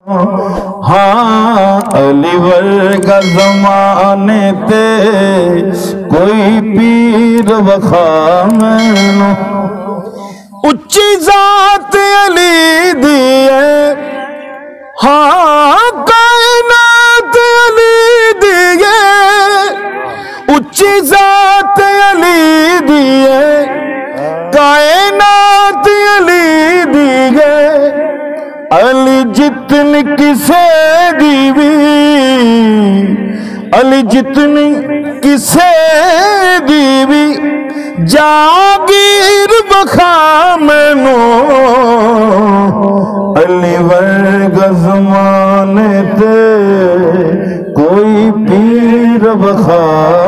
ہاں علی ورگا زمانے تے کوئی پیر وخا مینوں اچھی ذات علی دیئے ہاں کائنات علی دیئے اچھی ذات علی دیئے کائنات علی دیئے علی جتنی کسے دیوی علی جتنی کسے دیوی جاگیر بخا مینوں علی ورگا زمانے تے کوئی پیر بخا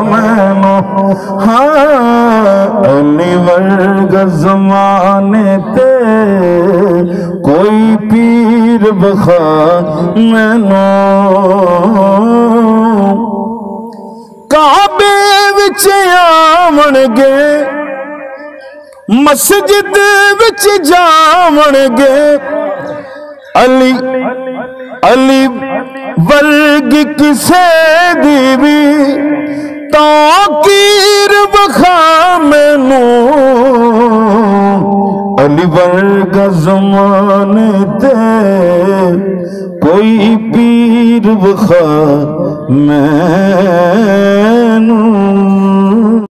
مینوں ہاں علی ورگا زمانے تے کوئی پیر بخا مینوں کعبے وچ آون گے مسجد وچ جاون گے علی علی ورگی کسے دیوی تاکیر بخا مینوں علی ورگا زمانے تے کوئی پیر بخا مینوں